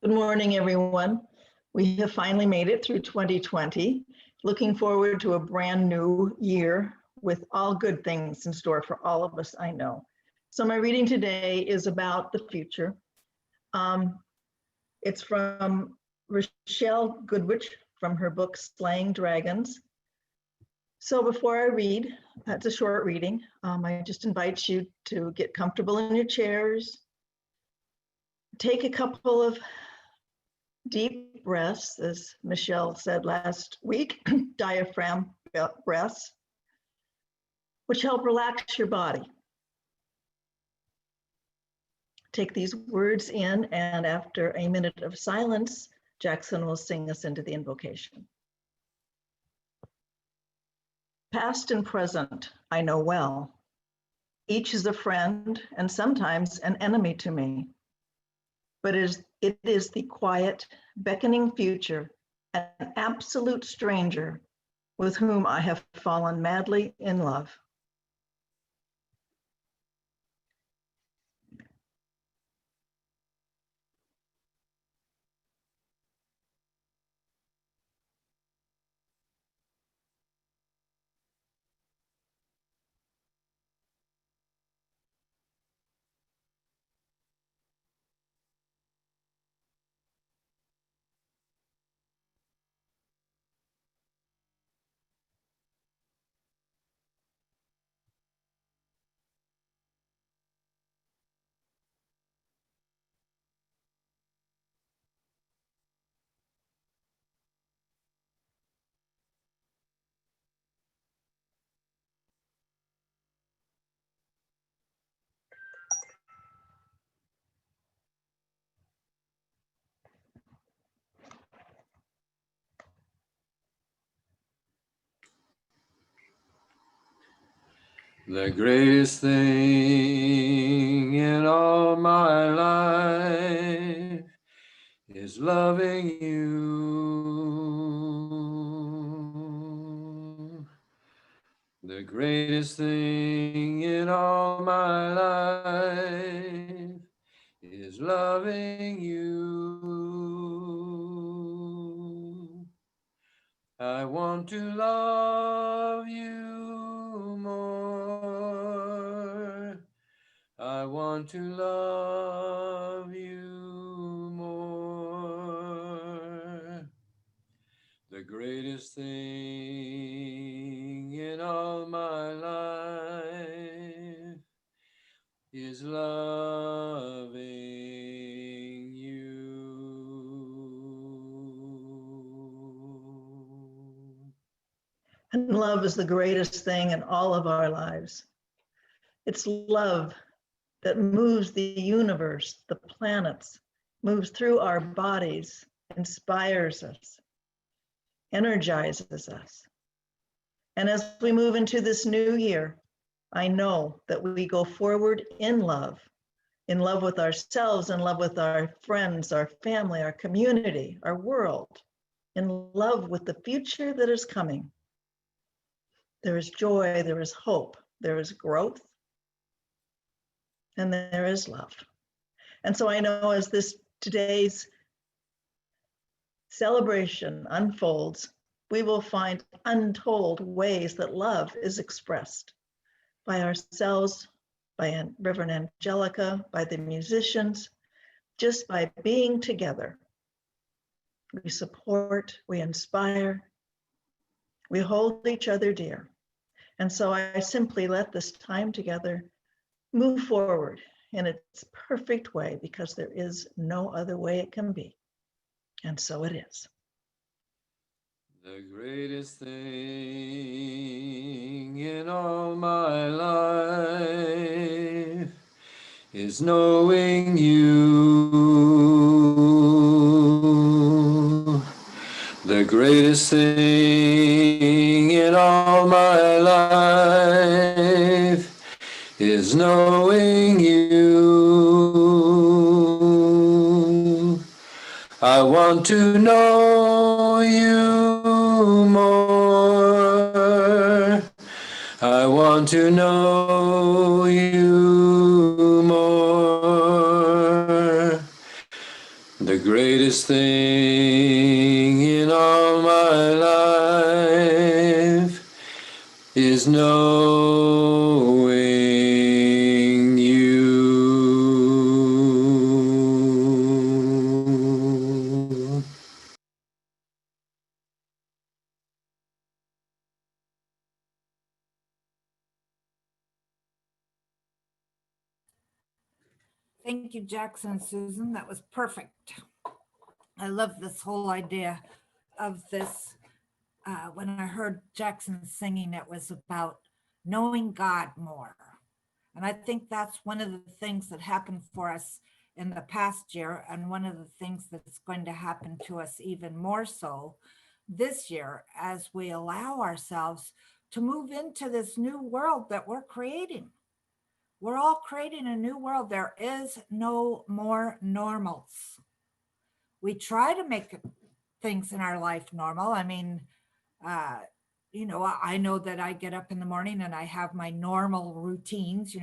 Good morning, everyone. We have finally made it through 2020. Looking forward to a brand new year with all good things in store for all of us, I know. So my reading today is about the future. It's from Rochelle Goodwich from her book, Slaying Dragons. So before I read, it's a short reading. I just invite you to get comfortable in your chairs. Take a couple of deep breaths, as Michelle said last week, diaphragm breaths, which help relax your body. Take these words in, and after a minute of silence, Jackson will sing us into the invocation. Past and present, I know well. Each is a friend and sometimes an enemy to me. But it is the quiet, beckoning future, an absolute stranger with whom I have fallen madly in love. The greatest thing in all my life is loving you. The greatest thing in all my life is loving you. I want to love you more. I want to love you more. The greatest thing in all my life is loving you. And love is the greatest thing in all of our lives. It's love that moves the universe, the planets, moves through our bodies, inspires us, energizes us. And as we move into this new year, I know that we go forward in love with ourselves, in love with our friends, our family, our community, our world, in love with the future that is coming. There is joy, there is hope, there is growth, and there is love. And so I know as today's celebration unfolds, we will find untold ways that love is expressed by ourselves, by Reverend Angelica, by the musicians, just by being together. We support, we inspire, we hold each other dear. And so I simply let this time together move forward in its perfect way, because there is no other way it can be. And so it is. The greatest thing in all my life is knowing you. The greatest thing in all my life is knowing you. I want to know you more. I want to know you more. The greatest thing in all my life is knowing you. Thank you, Jackson and Susan. That was perfect. I love this whole idea of this. When I heard Jackson singing, it was about knowing God more. And I think that's one of the things that happened for us in the past year, and one of the things that's going to happen to us even more so this year as we allow ourselves to move into this new world that we're creating. We're all creating a new world. There is no more normals. We try to make things in our life normal. I mean, I know that I get up in the morning and I have my normal routines.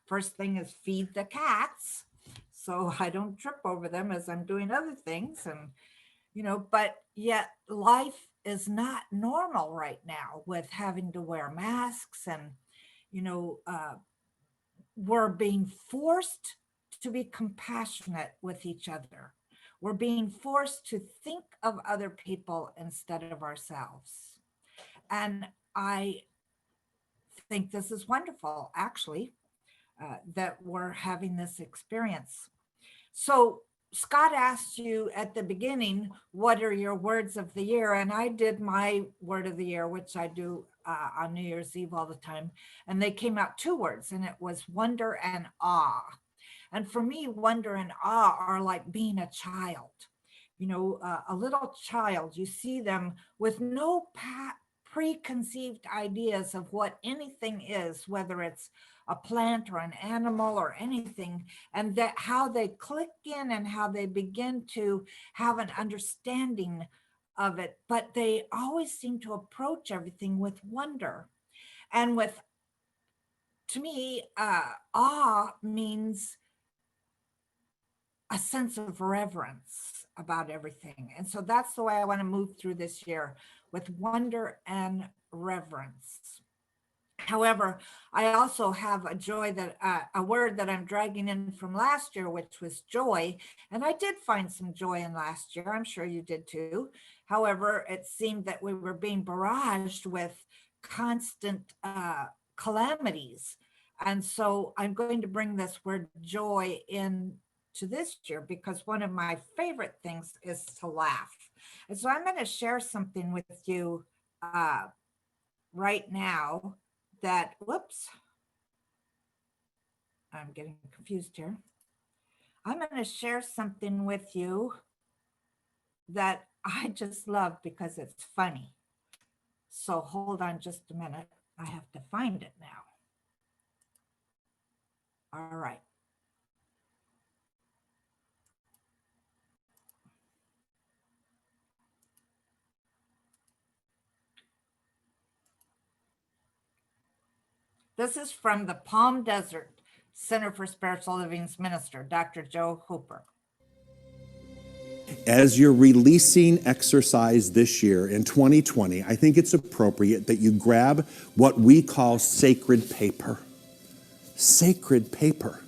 First thing is feed the cats so I don't trip over them as I'm doing other things. And, but yet life is not normal right now with having to wear masks and, we're being forced to be compassionate with each other. We're being forced to think of other people instead of ourselves. And I think this is wonderful, actually, that we're having this experience. So Scott asked you at the beginning, what are your words of the year? And I did my word of the year, which I do on New Year's Eve all the time. And they came out 2 words, and it was wonder and awe. And for me, wonder and awe are like being a child. A little child, you see them with no preconceived ideas of what anything is, whether it's a plant or an animal or anything, and that how they click in and how they begin to have an understanding of it. But they always seem to approach everything with wonder. And to me, awe means a sense of reverence about everything. And so that's the way I want to move through this year, with wonder and reverence. However, I also have a joy that a word that I'm dragging in from last year, which was joy. And I did find some joy in last year. I'm sure you did too. However, it seemed that we were being barraged with constant calamities. And so I'm going to bring this word joy in to this year, because one of my favorite things is to laugh. And so I'm going to share something with you right now that, I'm getting confused here. I'm going to share something with you that I just love because it's funny. So hold on just a minute. I have to find it now. All right. This is from the Palm Desert Center for Spiritual Living's minister, Dr. Joe Hooper. As you're releasing exercise this year in 2020, I think it's appropriate that you grab what we call sacred paper. Sacred paper.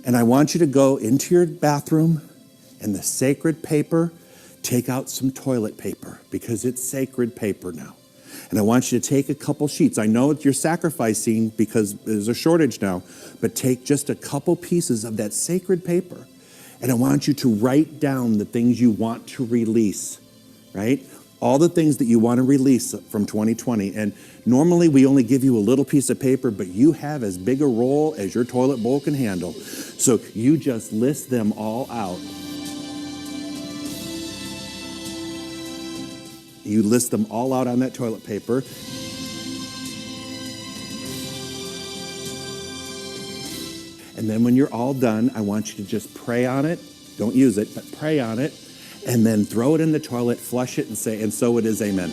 And I want you to go into your bathroom and the sacred paper, take out some toilet paper because it's sacred paper now. And I want you to take a couple sheets. I know you're sacrificing because there's a shortage now, but take just a couple pieces of that sacred paper. And I want you to write down the things you want to release, right? All the things that you want to release from 2020. And normally we only give you a little piece of paper, but you have as big a roll as your toilet bowl can handle. So you just list them all out. You list them all out on that toilet paper. And then when you're all done, I want you to just pray on it. Don't use it, but pray on it. And then throw it in the toilet, flush it, and say, and so it is, amen.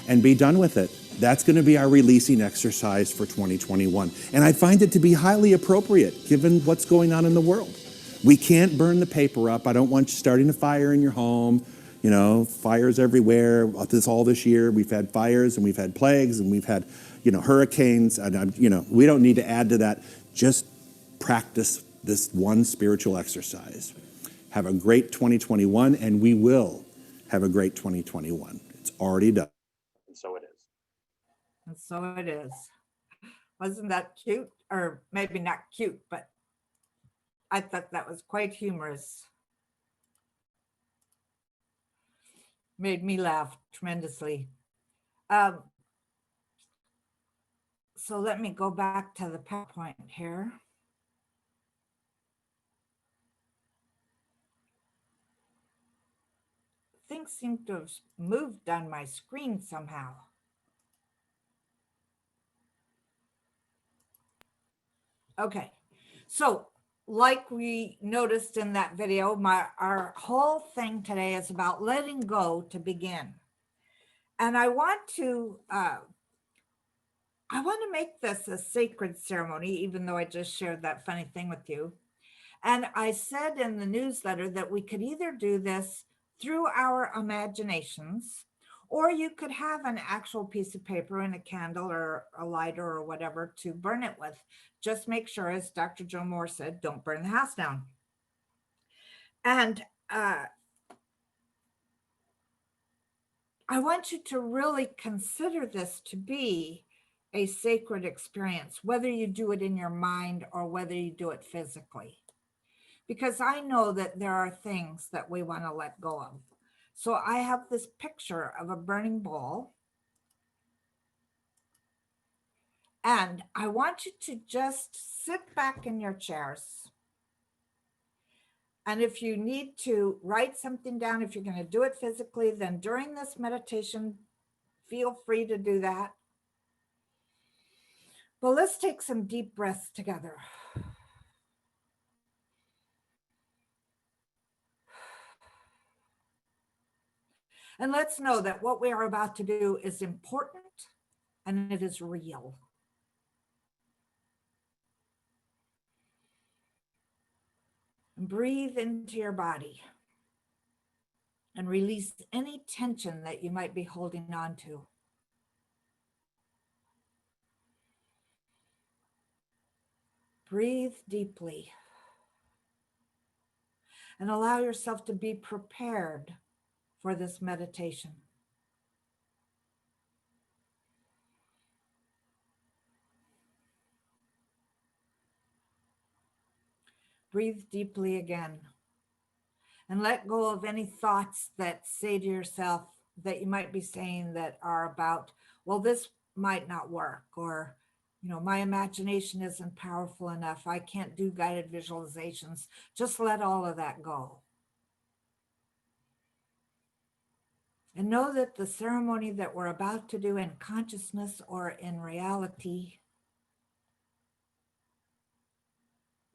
And be done with it. That's going to be our releasing exercise for 2021. And I find it to be highly appropriate given what's going on in the world. We can't burn the paper up. I don't want you starting a fire in your home. You know, fires everywhere. All this year, we've had fires and we've had plagues and we've had, hurricanes. And, we don't need to add to that. Just practice this one spiritual exercise. Have a great 2021, and we will have a great 2021. It's already done. And so it is. And so it is. Wasn't that cute? Or maybe not cute, but I thought that was quite humorous. Made me laugh tremendously. So let me go back to the PowerPoint here. Things seem to have moved on my screen somehow. Okay, so like we noticed in that video, our whole thing today is about letting go to begin. And I want to make this a sacred ceremony, even though I just shared that funny thing with you. And I said in the newsletter that we could either do this through our imaginations, or you could have an actual piece of paper and a candle or a lighter or whatever to burn it with. Just make sure, as Dr. Joe Moore said, don't burn the house down. And I want you to really consider this to be a sacred experience, whether you do it in your mind or whether you do it physically. Because I know that there are things that we want to let go of. So I have this picture of a burning bowl. And I want you to just sit back in your chairs. And if you need to write something down, if you're going to do it physically, then during this meditation, feel free to do that. But let's take some deep breaths together. And let's know that what we are about to do is important and it is real. And breathe into your body and release any tension that you might be holding on to. Breathe deeply and allow yourself to be prepared for this meditation. Breathe deeply again and let go of any thoughts that say to yourself that you might be saying that are about, well, this might not work, or, my imagination isn't powerful enough. I can't do guided visualizations. Just let all of that go. And know that the ceremony that we're about to do in consciousness or in reality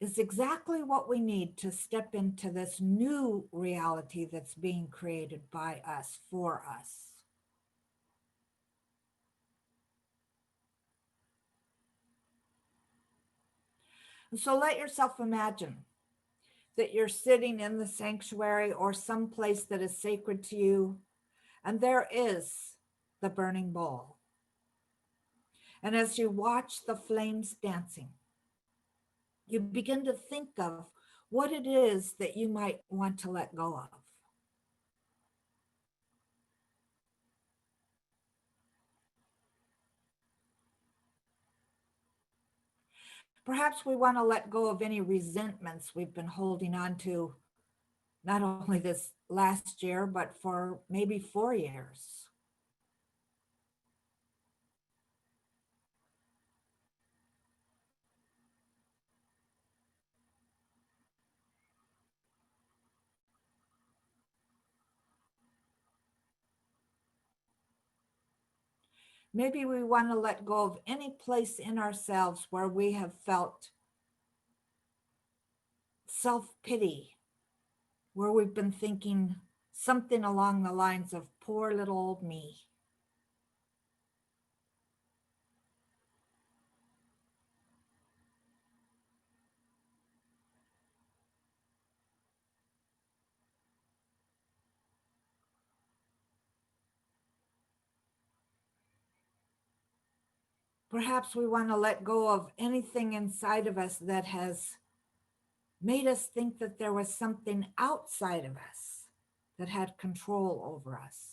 is exactly what we need to step into this new reality that's being created by us, for us. And so let yourself imagine that you're sitting in the sanctuary or someplace that is sacred to you, and there is the burning bowl. And as you watch the flames dancing, you begin to think of what it is that you might want to let go of. Perhaps we want to let go of any resentments we've been holding on to, not only this last year, but for maybe 4 years. Maybe we want to let go of any place in ourselves where we have felt self-pity, where we've been thinking something along the lines of poor little old me. Perhaps we want to let go of anything inside of us that has made us think that there was something outside of us that had control over us.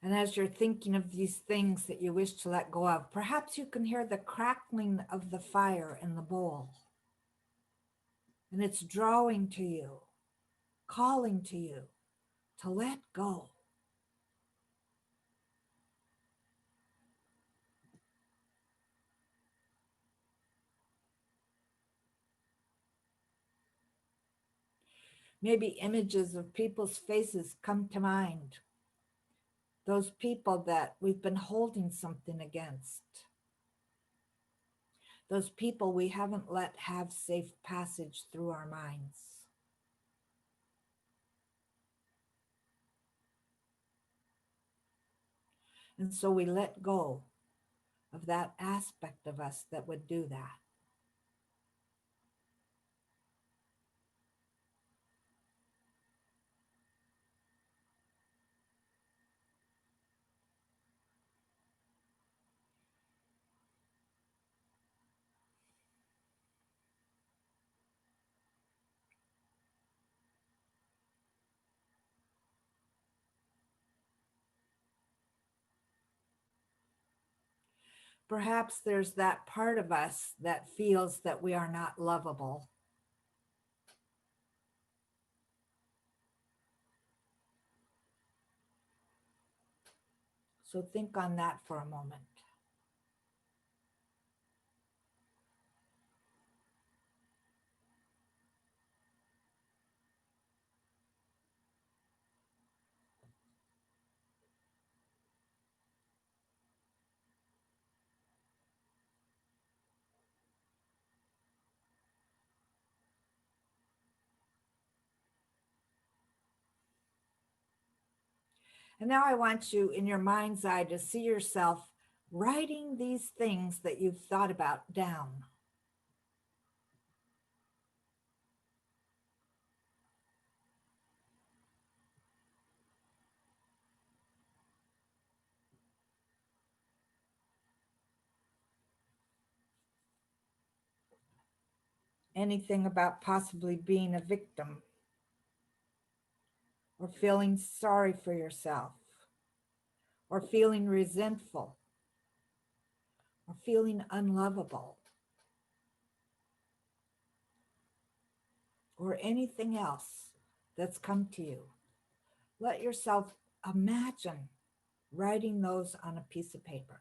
And as you're thinking of these things that you wish to let go of, perhaps you can hear the crackling of the fire in the bowl. And it's drawing to you, calling to you to let go. Maybe images of people's faces come to mind. Those people that we've been holding something against. Those people we haven't let have safe passage through our minds. And so we let go of that aspect of us that would do that. Perhaps there's that part of us that feels that we are not lovable. So think on that for a moment. And now I want you in your mind's eye to see yourself writing these things that you've thought about down. Anything about possibly being a victim or feeling sorry for yourself or feeling resentful or feeling unlovable or anything else that's come to you. Let yourself imagine writing those on a piece of paper.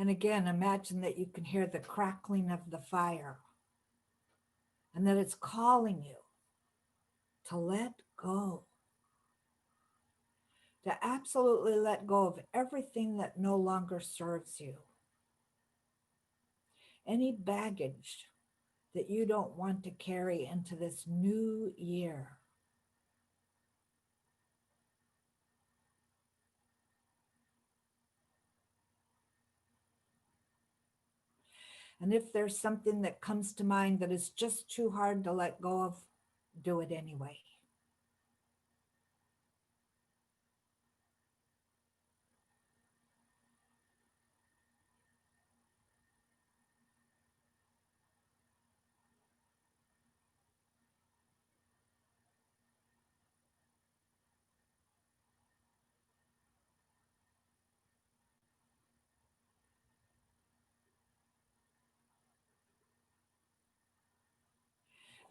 And again, imagine that you can hear the crackling of the fire and that it's calling you to let go, to absolutely let go of everything that no longer serves you. Any baggage that you don't want to carry into this new year. And if there's something that comes to mind that is just too hard to let go of, do it anyway.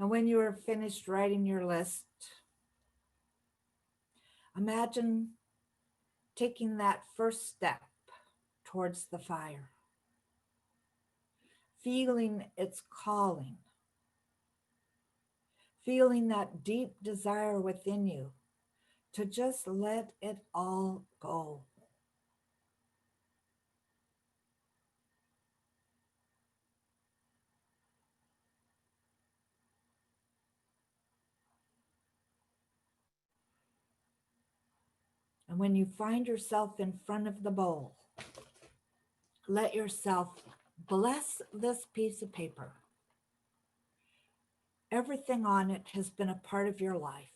And when you are finished writing your list, imagine taking that first step towards the fire, feeling its calling, feeling that deep desire within you to just let it all go. And when you find yourself in front of the bowl, let yourself bless this piece of paper. Everything on it has been a part of your life.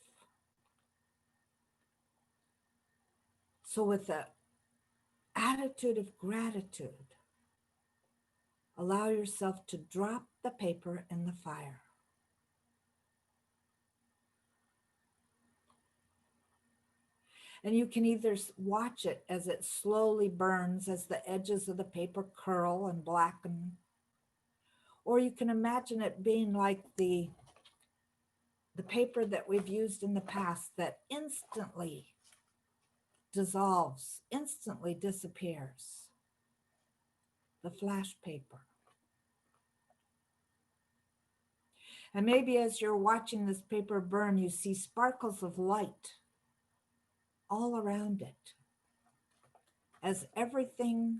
So with an attitude of gratitude, allow yourself to drop the paper in the fire. And you can either watch it as it slowly burns, as the edges of the paper curl and blacken, or you can imagine it being like the paper that we've used in the past that instantly dissolves, instantly disappears. The flash paper. And maybe as you're watching this paper burn, you see sparkles of light all around it, as everything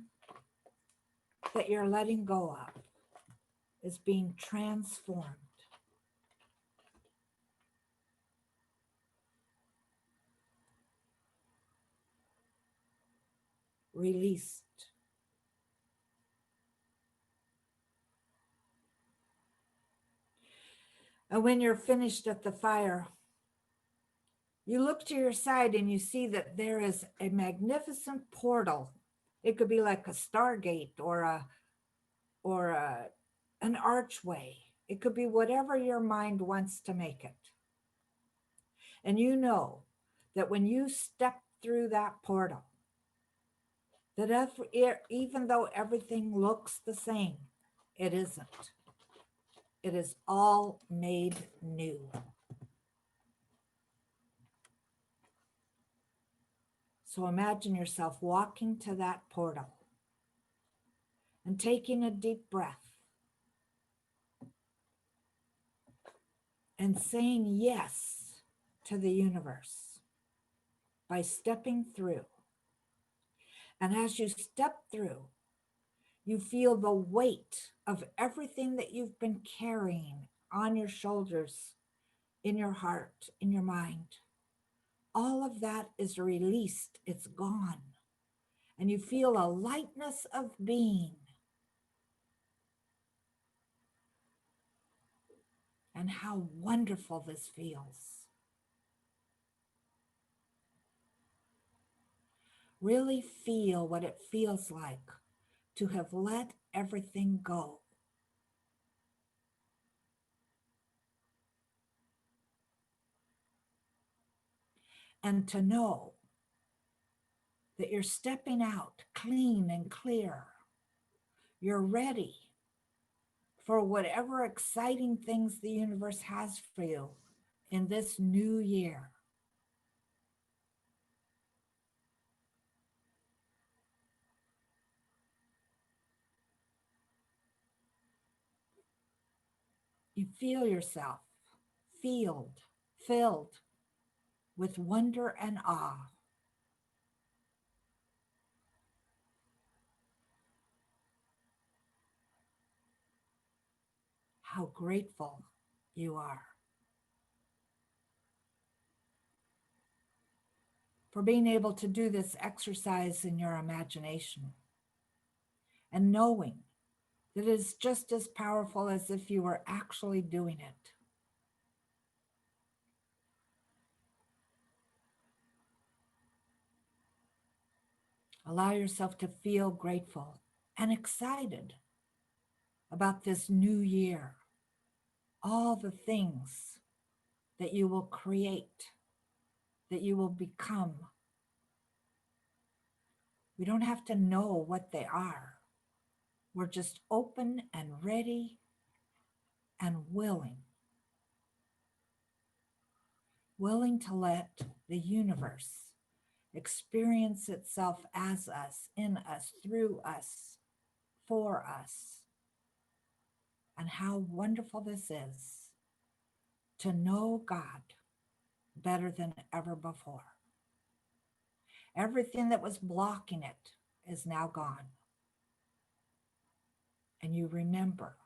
that you're letting go of is being transformed. Released. And when you're finished at the fire, you look to your side and you see that there is a magnificent portal. It could be like a stargate or an archway. It could be whatever your mind wants to make it. And you know that when you step through that portal, that even though everything looks the same, it isn't. It is all made new. So imagine yourself walking to that portal and taking a deep breath and saying yes to the universe by stepping through. And as you step through, you feel the weight of everything that you've been carrying on your shoulders, in your heart, in your mind. All of that is released. It's gone. And you feel a lightness of being. And how wonderful this feels. Really feel what it feels like to have let everything go. And to know that you're stepping out clean and clear. You're ready for whatever exciting things the universe has for you in this new year. You feel yourself filled with wonder and awe. How grateful you are for being able to do this exercise in your imagination and knowing that it is just as powerful as if you were actually doing it. Allow yourself to feel grateful and excited about this new year, all the things that you will create, that you will become. We don't have to know what they are. We're just open and ready and willing willing to let the universe experience itself as us, in us, through us, for us. And how wonderful this is to know God better than ever before. Everything that was blocking it is now gone. And you remember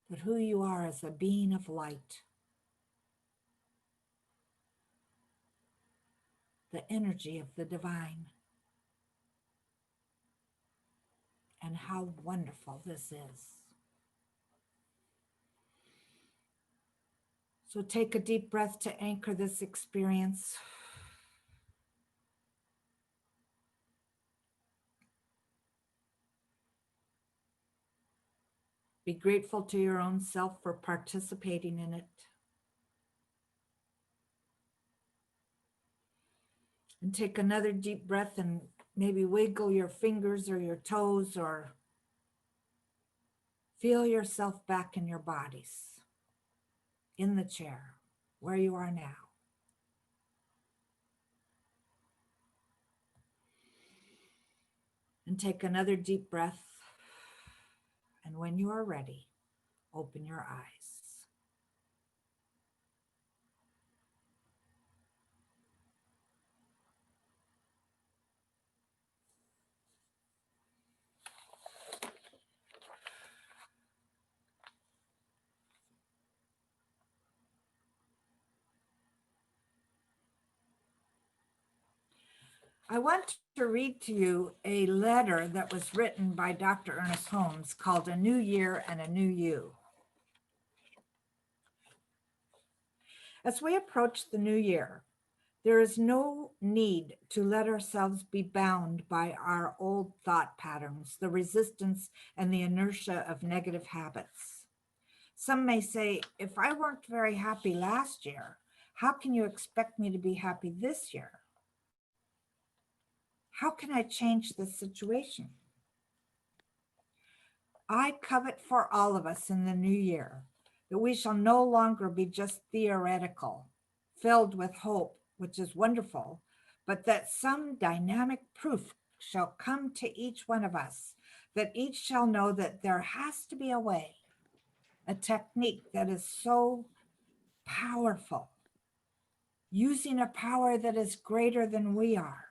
that who you are as a being of light, the energy of the divine, and how wonderful this is. So take a deep breath to anchor this experience. Be grateful to your own self for participating in it. And take another deep breath and maybe wiggle your fingers or your toes or feel yourself back in your bodies, in the chair, where you are now. And take another deep breath. And when you are ready, open your eyes. I want to read to you a letter that was written by Dr. Ernest Holmes called A New Year and a New You. As we approach the new year, there is no need to let ourselves be bound by our old thought patterns, the resistance and the inertia of negative habits. Some may say, if I weren't very happy last year, how can you expect me to be happy this year? How can I change this situation? I covet for all of us in the new year that we shall no longer be just theoretical, filled with hope, which is wonderful, but that some dynamic proof shall come to each one of us, that each shall know that there has to be a way, a technique that is so powerful, using a power that is greater than we are.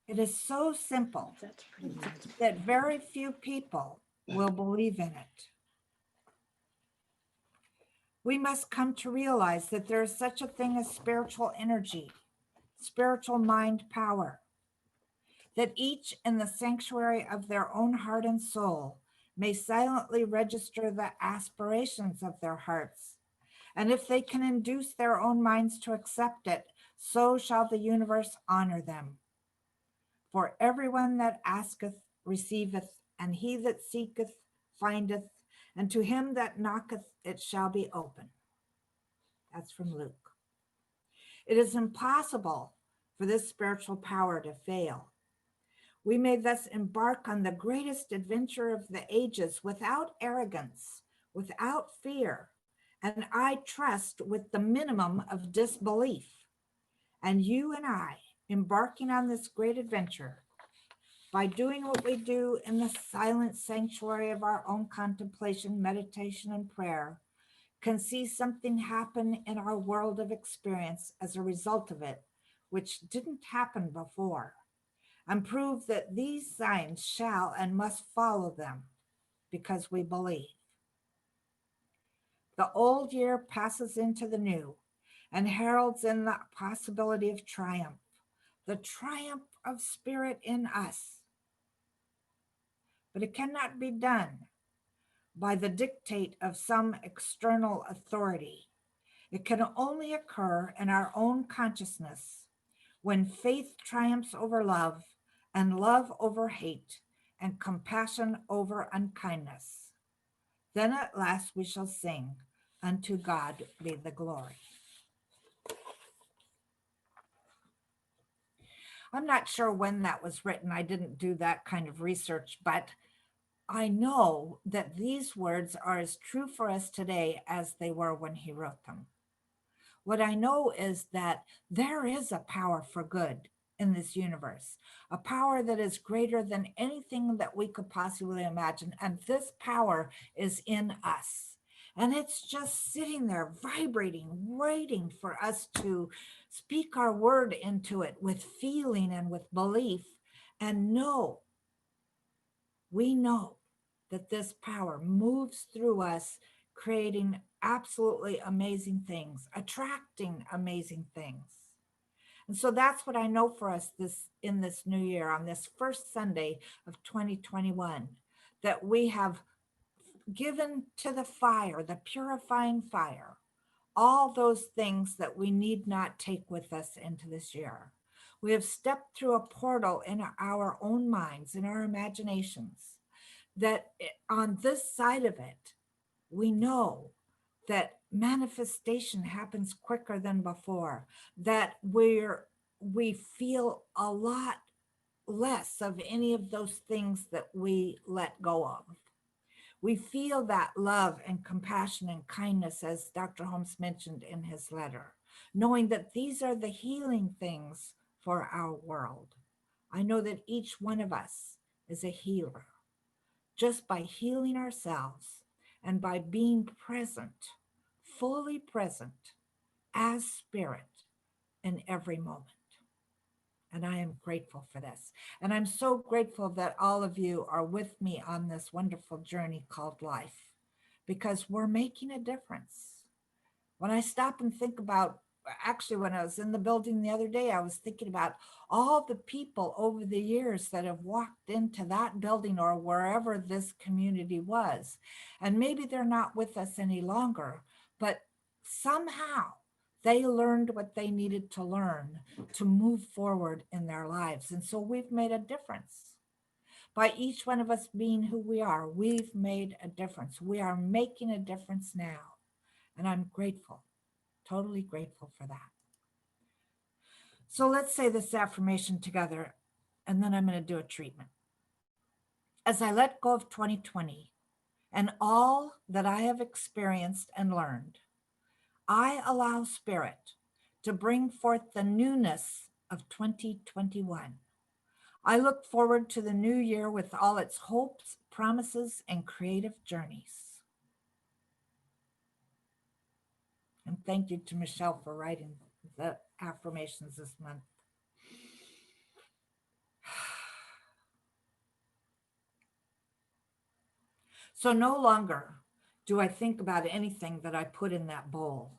It is so simple that very few people will believe in it. We must come to realize that there is such a thing as spiritual energy, spiritual mind power, that each in the sanctuary of their own heart and soul may silently register the aspirations of their hearts. And if they can induce their own minds to accept it, so shall the universe honor them. For everyone that asketh receiveth, and he that seeketh findeth, and to him that knocketh it shall be open. That's from Luke. It is impossible for this spiritual power to fail. We may thus embark on the greatest adventure of the ages without arrogance, without fear, and I trust with the minimum of disbelief. And you and I, embarking on this great adventure, by doing what we do in the silent sanctuary of our own contemplation, meditation, and prayer, can see something happen in our world of experience as a result of it, which didn't happen before, and prove that these signs shall and must follow them because we believe. The old year passes into the new and heralds in the possibility of triumph, the triumph of spirit in us. But it cannot be done by the dictate of some external authority. It can only occur in our own consciousness when faith triumphs over love and love over hate and compassion over unkindness. Then at last we shall sing, unto God be the glory. I'm not sure when that was written. I didn't do that kind of research, but I know that these words are as true for us today as they were when he wrote them. What I know is that there is a power for good in this universe, a power that is greater than anything that we could possibly imagine. And this power is in us. And it's just sitting there vibrating, waiting for us to speak our word into it with feeling and with belief. And we know that this power moves through us, creating absolutely amazing things, attracting amazing things. And so that's what I know for us in this new year, on this first Sunday of 2021, that we have given to the fire, the purifying fire, all those things that we need not take with us into this year. We have stepped through a portal in our own minds, in our imaginations, that on this side of it, we know that manifestation happens quicker than before, that we feel a lot less of any of those things that we let go of. We feel that love and compassion and kindness, as Dr. Holmes mentioned in his letter, knowing that these are the healing things for our world. I know that each one of us is a healer just by healing ourselves and by being present, fully present as spirit in every moment. And I am grateful for this. And I'm so grateful that all of you are with me on this wonderful journey called life, because we're making a difference. When I stop and think about, actually, when I was in the building the other day, I was thinking about all the people over the years that have walked into that building or wherever this community was. And maybe they're not with us any longer, but somehow they learned what they needed to learn to move forward in their lives. And so we've made a difference. By each one of us being who we are, we've made a difference. We are making a difference now. And I'm grateful, totally grateful for that. So let's say this affirmation together, and then I'm going to do a treatment. As I let go of 2020 and all that I have experienced and learned, I allow Spirit to bring forth the newness of 2021. I look forward to the new year with all its hopes, promises, and creative journeys. And thank you to Michelle for writing the affirmations this month. So no longer do I think about anything that I put in that bowl.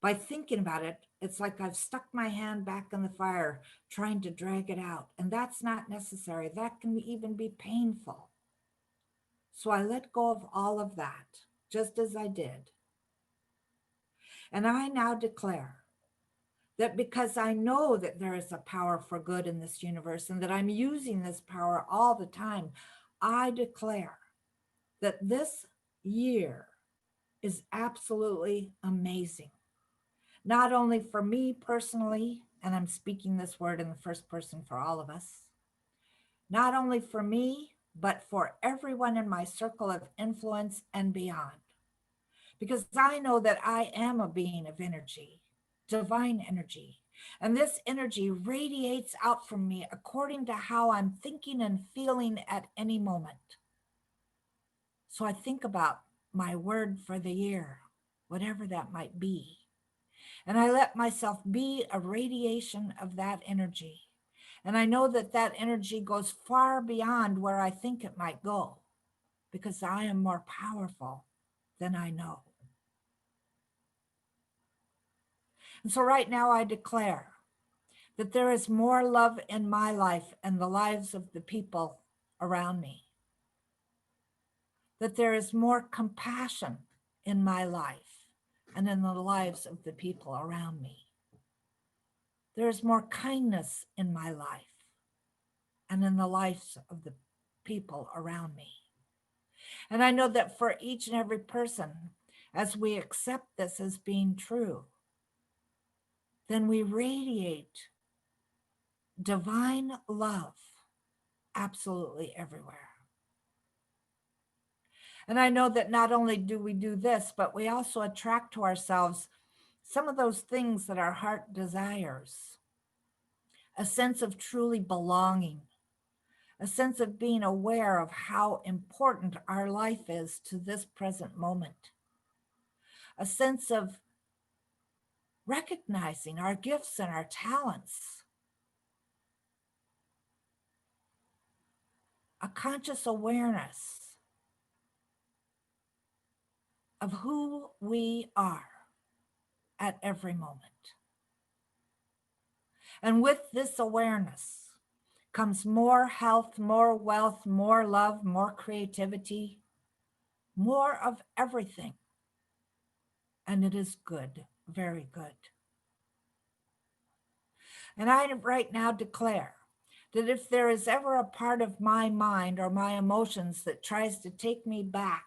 By thinking about it, it's like I've stuck my hand back in the fire trying to drag it out. And that's not necessary. That can even be painful. So I let go of all of that, just as I did. And I now declare that because I know that there is a power for good in this universe and that I'm using this power all the time, I declare that this year is absolutely amazing. Not only for me personally, and I'm speaking this word in the first person for all of us, not only for me, but for everyone in my circle of influence and beyond. Because I know that I am a being of energy, divine energy. And this energy radiates out from me according to how I'm thinking and feeling at any moment. So I think about my word for the year, whatever that might be. And I let myself be a radiation of that energy. And I know that that energy goes far beyond where I think it might go, because I am more powerful than I know. And so right now I declare that there is more love in my life and the lives of the people around me. That there is more compassion in my life and in the lives of the people around me. There is more kindness in my life and in the lives of the people around me. And I know that for each and every person, as we accept this as being true, then we radiate divine love absolutely everywhere. And I know that not only do we do this, but we also attract to ourselves some of those things that our heart desires. A sense of truly belonging, a sense of being aware of how important our life is to this present moment, a sense of recognizing our gifts and our talents, a conscious awareness of who we are at every moment. And with this awareness comes more health, more wealth, more love, more creativity, more of everything. And it is good, very good. And I right now declare that if there is ever a part of my mind or my emotions that tries to take me back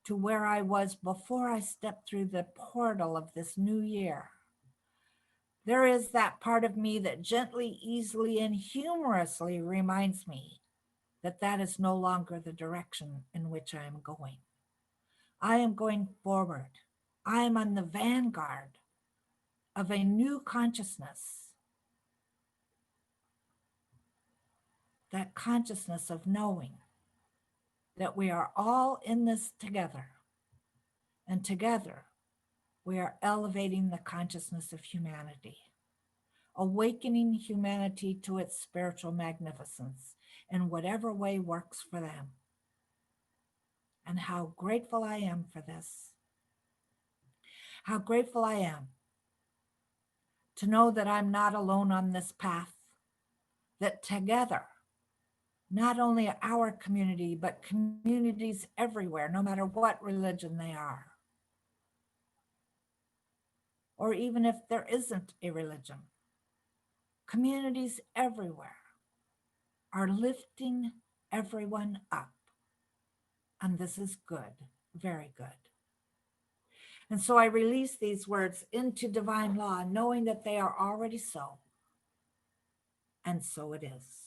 to where I was before I stepped through the portal of this new year, there is that part of me that gently, easily, and humorously reminds me that that is no longer the direction in which I am going. I am going forward. I am on the vanguard of a new consciousness. That consciousness of knowing that we are all in this together. And together, we are elevating the consciousness of humanity, awakening humanity to its spiritual magnificence in whatever way works for them. And how grateful I am for this. How grateful I am to know that I'm not alone on this path, that together, not only our community, but communities everywhere, no matter what religion they are, or even if there isn't a religion, communities everywhere are lifting everyone up. And this is good, very good. And so I release these words into divine law, knowing that they are already so. And so it is.